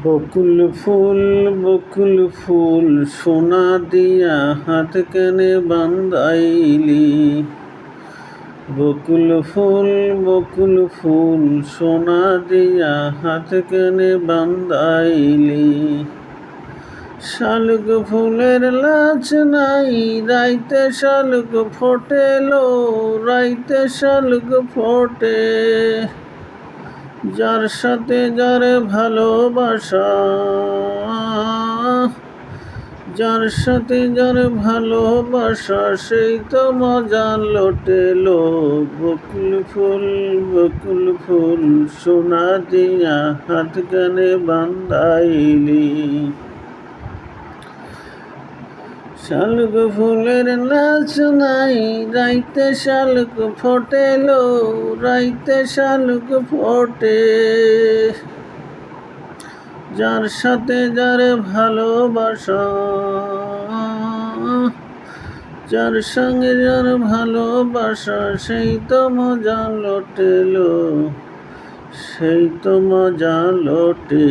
বকুল ফুল সোনা দিয়া হাত কেনে বান্ধাইলি। বকুল ফুল সোনা দিয়া হাত কেনে বান্ধাইলি। শালুক ফুলের লাজ নাই, রাইতে শালুক ফোটেলো, রাইতে শালুক ফোটে। যার সাথে যার ভালোবাসা, যার সাথে যার ভালোবাসা, সেই তো মজা লোটেলো। বকুল ফুল সোনা দিয়া হাত কানে বান্ধাইলি। শালুক ফুলের লাজ নাই, রাইতে শালুক ফোটেলো, রাইতে শালুক ফোটে। যার সাথে যার ভালোবাসা, যার সঙ্গে যার ভালোবাসা, সেই তো মজা লোটেলো, সেই তো মজা লোটে।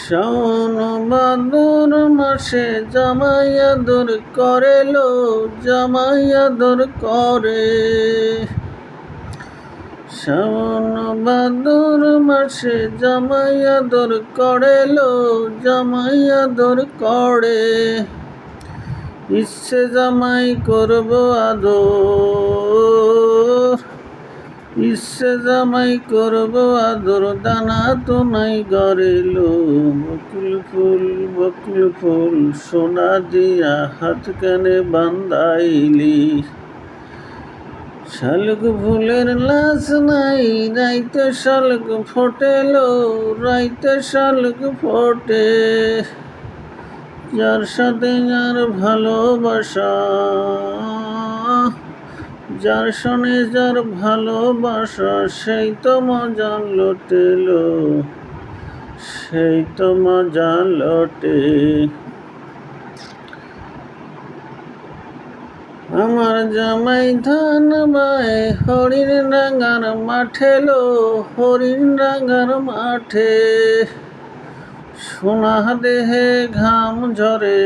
শাওন ভাদর মাসে জামাই আদর করেলো, জামাই আদর করে। শাওন ভাদর মাসে জামাই আদর করেলো, জামাই আদর করে। ইচ্ছে জামাই করব আদর, ইচ্ছে জামাই করব আদর, দানা তো নাই গড়েলো। বকুল ফুল সোনা দিয়া হাত কানে বান্ধাইলি। শালুক ফুলের লাজ নাই, রাইতে শালুক ফোটেলো, রাইতে শালুক ফোটে। যার সাথে যার ভালোবাসা, যার সনে যার ভালোবাসা, সেই তো মজা লোটেলো, সেই তো মজা লোটে। আমার জামাই ধান বায় হরিণ রাঙার মাঠেলো, হরিণ রাঙার মাঠে। সোনা দেহে ঘাম ঝরে,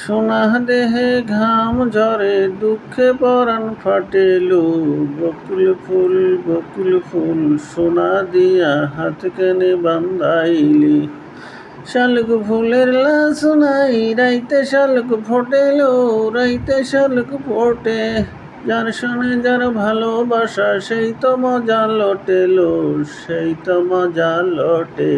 সোনা দেহে ঘাম ঝরে, দুঃখে পরাণ ফাটেলো। বকুল ফুল সোনা দিয়া হাত কানে বান্ধাইলি। শালুক ফুলের লাজ নাই, রাইতে শালুক ফোটেলো, রাইতে শালুক ফোটে। যার সনে যার ভালোবাসা, সেই তো মজা লোটেলো, সেই তো মজা লোটে।